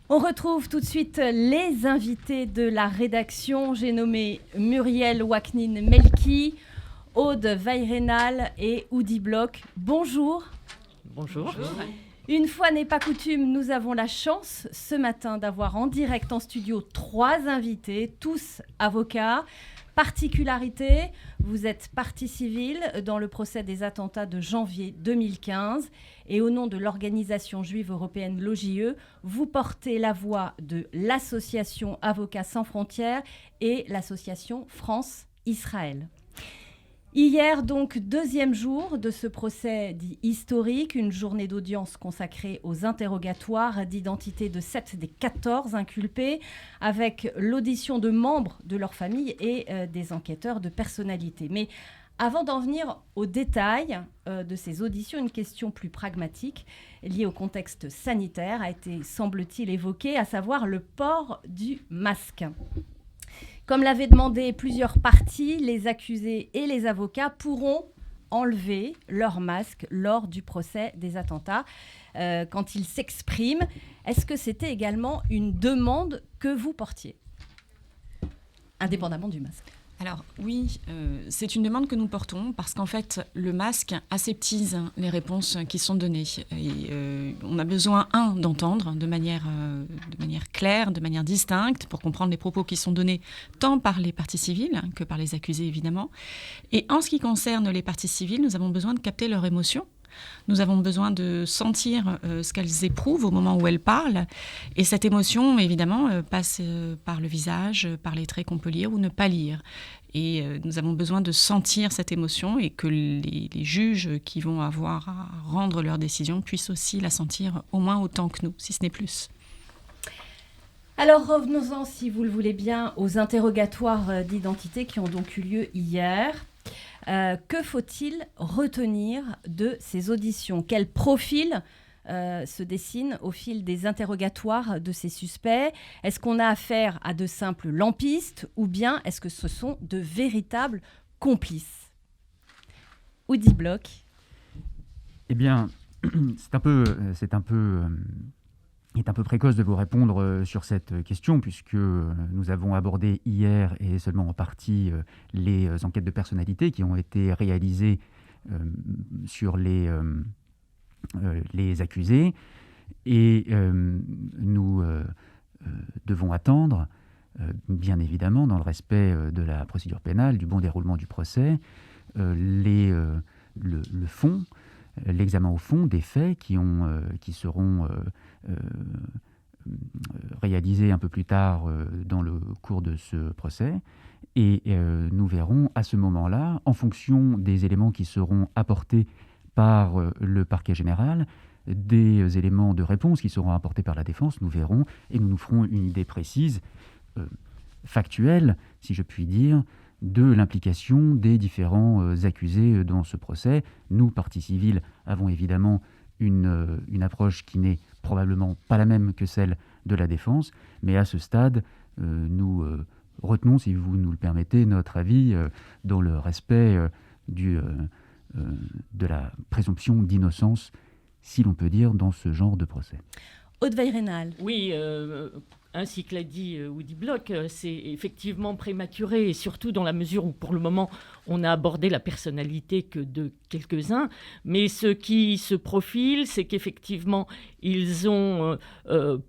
On retrouve tout de suite les invités de la rédaction. J'ai nommé Muriel Waknin-Melki, Aude Weyrenal et Oudi Bloch. Bonjour. Bonjour. Une fois n'est pas coutume, nous avons la chance ce matin d'avoir en direct en studio 3 invités, tous avocats. Particularité, vous êtes partie civile dans le procès des attentats de janvier 2015 et au nom de l'organisation juive européenne l'OJE, vous portez la voix de l'association Avocats sans frontières et l'association France-Israël. Hier, donc, 2e jour de ce procès dit historique, une journée d'audience consacrée aux interrogatoires d'identité de 7 des 14 inculpés, avec l'audition de membres de leur famille et des enquêteurs de personnalité. Mais avant d'en venir aux détails de ces auditions, une question plus pragmatique liée au contexte sanitaire a été, semble-t-il, évoquée, à savoir le port du masque. Comme l'avaient demandé plusieurs parties, les accusés et les avocats pourront enlever leur masque lors du procès des attentats quand ils s'expriment. Est-ce que c'était également une demande que vous portiez, indépendamment du masque ? Alors oui, c'est une demande que nous portons parce qu'en fait, le masque aseptise les réponses qui sont données. Et, on a besoin, d'entendre de manière claire, de manière distincte, pour comprendre les propos qui sont donnés tant par les parties civiles que par les accusés, évidemment. Et en ce qui concerne les parties civiles, nous avons besoin de capter leurs émotions. Nous avons besoin de sentir ce qu'elles éprouvent au moment où elles parlent. Et cette émotion, évidemment, passe par le visage, par les traits qu'on peut lire ou ne pas lire. Et nous avons besoin de sentir cette émotion et que les juges qui vont avoir à rendre leur décision puissent aussi la sentir au moins autant que nous, si ce n'est plus. Alors revenons-en, si vous le voulez bien, aux interrogatoires d'identité qui ont donc eu lieu hier. Que faut-il retenir de ces auditions ? Quel profil se dessine au fil des interrogatoires de ces suspects ? Est-ce qu'on a affaire à de simples lampistes ou bien est-ce que ce sont de véritables complices ? Oudi Bloch. Eh bien, il est un peu précoce de vous répondre sur cette question puisque nous avons abordé hier et seulement en partie les enquêtes de personnalité qui ont été réalisées sur les accusés et nous devons attendre, bien évidemment, dans le respect de la procédure pénale, du bon déroulement du procès, le fond, l'examen au fond des faits qui seront réalisés un peu plus tard dans le cours de ce procès. Et nous verrons à ce moment-là, en fonction des éléments qui seront apportés par le parquet général, des éléments de réponse qui seront apportés par la défense, nous verrons et nous nous ferons une idée précise, factuelle, si je puis dire, de l'implication des différents accusés dans ce procès. Nous, partie civile, avons évidemment une approche qui n'est probablement pas la même que celle de la défense, mais à ce stade, nous retenons, si vous nous le permettez, notre avis dans le respect de la présomption d'innocence, si l'on peut dire, dans ce genre de procès. Aude Weyrenal. Oui, ainsi que l'a dit Oudi Bloch, c'est effectivement prématuré, et surtout dans la mesure où, pour le moment, on n'a abordé la personnalité que de quelques-uns. Mais ce qui se profile, c'est qu'effectivement, ils ont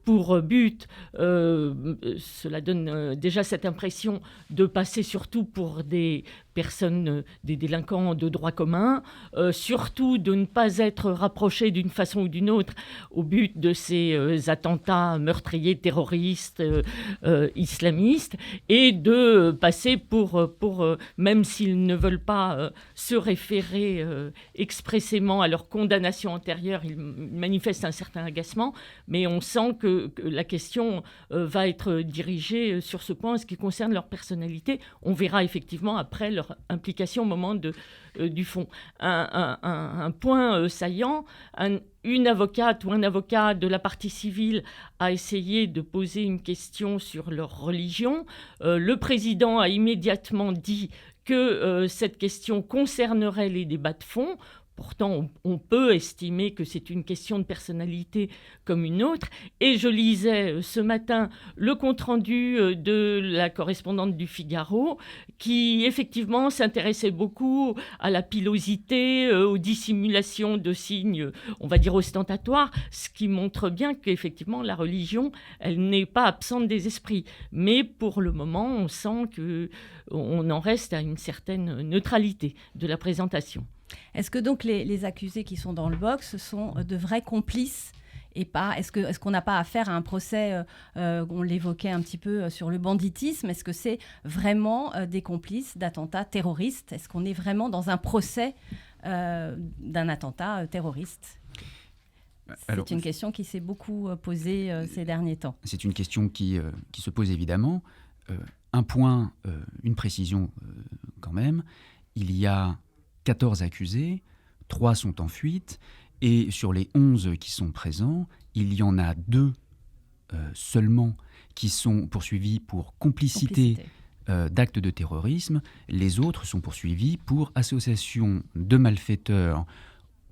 pour but, cela donne déjà cette impression de passer surtout pour des personnes, des délinquants de droit commun, surtout de ne pas être rapprochés d'une façon ou d'une autre au but de ces attentats meurtriers, terroristes, islamistes, et de passer pour même s'ils ne veulent pas se référer expressément à leur condamnation antérieure, ils manifestent un certain agacement, mais on sent que la question va être dirigée sur ce point en ce qui concerne leur personnalité. On verra effectivement après leur implication au moment du fond. Un point saillant, une avocate ou un avocat de la partie civile a essayé de poser une question sur leur religion. Le président a immédiatement dit que cette question concernerait les débats de fond. Pourtant, on peut estimer que c'est une question de personnalité comme une autre. Et je lisais ce matin le compte-rendu de la correspondante du Figaro qui, effectivement, s'intéressait beaucoup à la pilosité, aux dissimulations de signes, on va dire, ostentatoires, ce qui montre bien qu'effectivement, la religion, elle n'est pas absente des esprits. Mais pour le moment, on sent qu'on en reste à une certaine neutralité de la présentation. Est-ce que donc les accusés qui sont dans le box sont de vrais complices et pas, est-ce qu'on n'a pas affaire à un procès, on l'évoquait un petit peu sur le banditisme, est-ce que c'est vraiment des complices d'attentats terroristes? Est-ce qu'on est vraiment dans un procès d'un attentat terroriste? C'est une question qui s'est beaucoup posée ces derniers temps. C'est une question qui se pose évidemment. Un point, une précision quand même, il y a 14 accusés, 3 sont en fuite, et sur les 11 qui sont présents, il y en a 2 seulement qui sont poursuivis pour complicité. D'actes de terrorisme. Les autres sont poursuivis pour association de malfaiteurs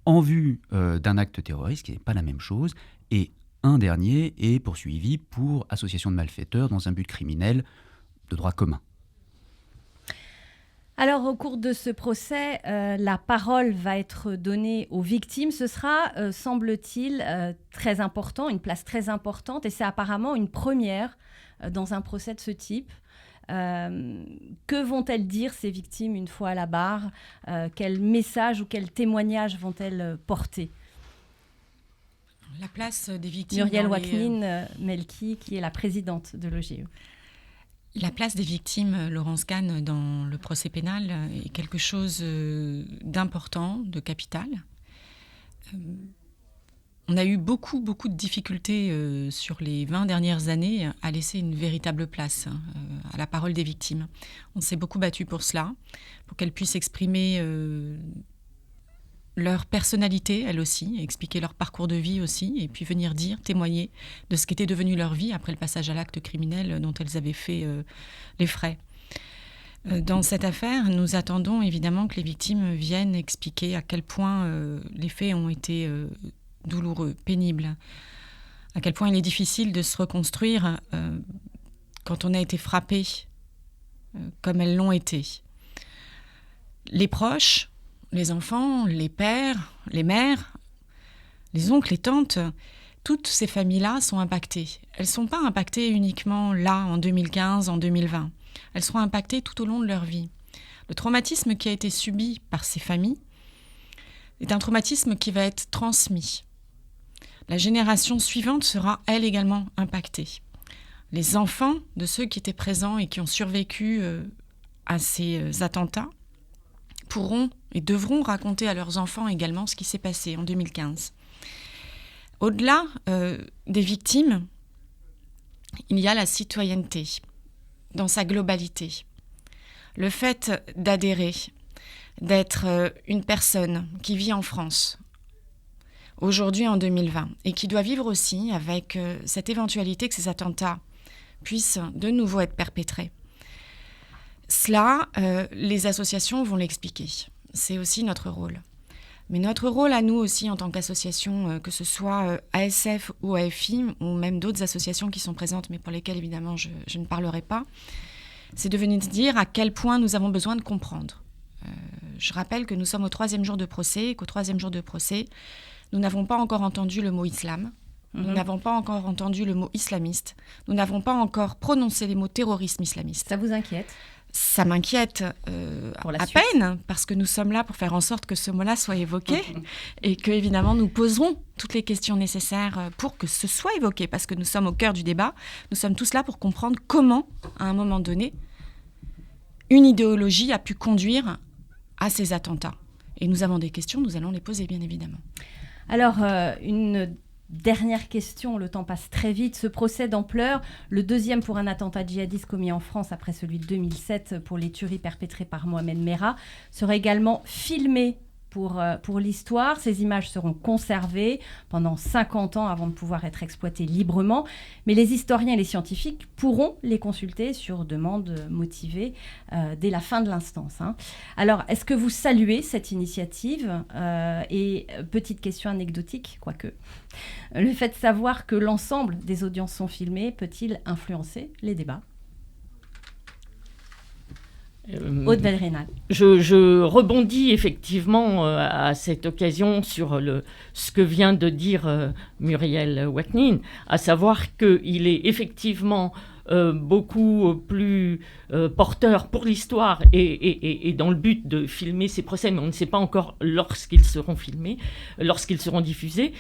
en vue d'un acte terroriste, qui n'est pas la même chose, et un dernier est poursuivi pour association de malfaiteurs dans un but criminel de droit commun. Alors, au cours de ce procès, la parole va être donnée aux victimes. Ce sera, semble-t-il, très important, une place très importante, et c'est apparemment une première dans un procès de ce type. Que vont-elles dire, ces victimes, une fois à la barre? Quel message ou quel témoignage vont-elles porter? La place des victimes... Muriel Waknin-Melki, qui est la présidente de l'OGE. La place des victimes, Laurence Kahn, dans le procès pénal est quelque chose d'important, de capital. On a eu beaucoup de difficultés sur les 20 dernières années à laisser une véritable place à la parole des victimes. On s'est beaucoup battu pour cela, pour qu'elles puissent exprimer leur personnalité, elles aussi, expliquer leur parcours de vie aussi, et puis venir dire, témoigner de ce qu'était devenu leur vie après le passage à l'acte criminel dont elles avaient fait les frais. Dans cette affaire, nous attendons évidemment que les victimes viennent expliquer à quel point les faits ont été douloureux, pénibles, à quel point il est difficile de se reconstruire quand on a été frappé comme elles l'ont été. Les proches, les enfants, les pères, les mères, les oncles, les tantes, toutes ces familles-là sont impactées. Elles ne sont pas impactées uniquement là, en 2015, en 2020. Elles seront impactées tout au long de leur vie. Le traumatisme qui a été subi par ces familles est un traumatisme qui va être transmis. La génération suivante sera, elle également, impactée. Les enfants de ceux qui étaient présents et qui ont survécu à ces attentats pourront et devront raconter à leurs enfants également ce qui s'est passé en 2015. Au-delà des victimes, il y a la citoyenneté dans sa globalité. Le fait d'adhérer, d'être une personne qui vit en France, aujourd'hui en 2020, et qui doit vivre aussi avec cette éventualité que ces attentats puissent de nouveau être perpétrés. Cela, les associations vont l'expliquer. C'est aussi notre rôle. Mais notre rôle à nous aussi en tant qu'association, que ce soit ASF ou AFI, ou même d'autres associations qui sont présentes, mais pour lesquelles évidemment je ne parlerai pas, c'est de venir dire à quel point nous avons besoin de comprendre. Je rappelle que nous sommes au 3e jour de procès, et qu'au 3e jour de procès, nous n'avons pas encore entendu le mot islam, nous n'avons pas encore entendu le mot islamiste, nous n'avons pas encore prononcé les mots terrorisme islamiste. Ça vous inquiète ? Ça m'inquiète à peine, parce que nous sommes là pour faire en sorte que ce mot-là soit évoqué et que, évidemment, nous poserons toutes les questions nécessaires pour que ce soit évoqué, parce que nous sommes au cœur du débat. Nous sommes tous là pour comprendre comment, à un moment donné, une idéologie a pu conduire à ces attentats. Et nous avons des questions, nous allons les poser, bien évidemment. Alors, une dernière question, le temps passe très vite. Ce procès d'ampleur, le 2e pour un attentat djihadiste commis en France après celui de 2007 pour les tueries perpétrées par Mohamed Merah, sera également filmé pour l'histoire. Ces images seront conservées pendant 50 ans avant de pouvoir être exploitées librement. Mais les historiens et les scientifiques pourront les consulter sur demande motivée dès la fin de l'instance. Alors, est-ce que vous saluez cette initiative et petite question anecdotique, quoique, le fait de savoir que l'ensemble des audiences sont filmées peut-il influencer les débats? Aude Veilrenal. Je rebondis effectivement à cette occasion sur ce que vient de dire Muriel Waknin, à savoir qu'il est effectivement beaucoup plus porteur pour l'histoire et dans le but de filmer ces procès, mais on ne sait pas encore lorsqu'ils seront filmés, lorsqu'ils seront diffusés,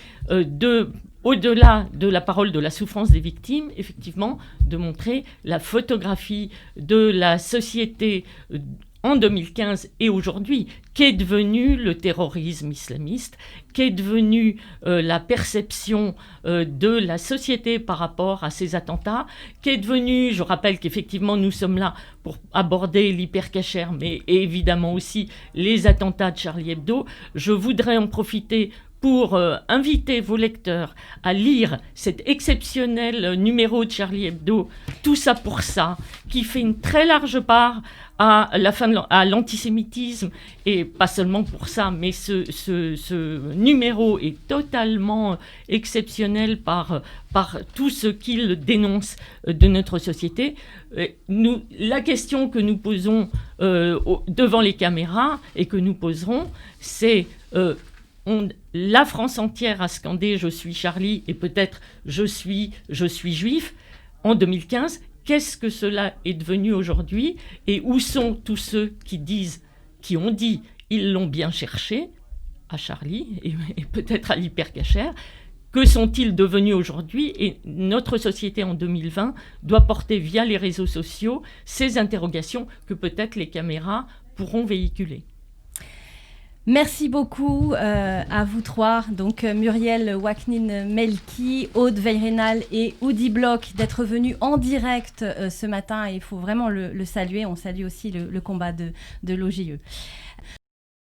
au-delà de la parole de la souffrance des victimes, effectivement, de montrer la photographie de la société en 2015 et aujourd'hui, qu'est devenu le terrorisme islamiste, qu'est devenue la perception de la société par rapport à ces attentats, qu'est devenu, je rappelle qu'effectivement nous sommes là pour aborder l'hypercachère, mais évidemment aussi les attentats de Charlie Hebdo. Je voudrais en profiter pour inviter vos lecteurs à lire cet exceptionnel numéro de Charlie Hebdo, Tout ça pour ça, qui fait une très large part à l'antisémitisme, et pas seulement pour ça, mais ce numéro est totalement exceptionnel par tout ce qu'il dénonce de notre société. La question que nous posons devant les caméras et que nous poserons, c'est... la France entière a scandé « Je suis Charlie » et peut-être « Je suis juif » en 2015. Qu'est-ce que cela est devenu aujourd'hui? Et où sont tous ceux qui ont dit « Ils l'ont bien cherché » à Charlie et peut-être à l'hypercachère? Que sont-ils devenus aujourd'hui? Et notre société en 2020 doit porter via les réseaux sociaux ces interrogations que peut-être les caméras pourront véhiculer. Merci beaucoup à vous trois, donc Muriel Waknin-Melki, Aude Veilrenal et Udi Bloch, d'être venus en direct ce matin. Il faut vraiment le saluer. On salue aussi le combat de l'OGE.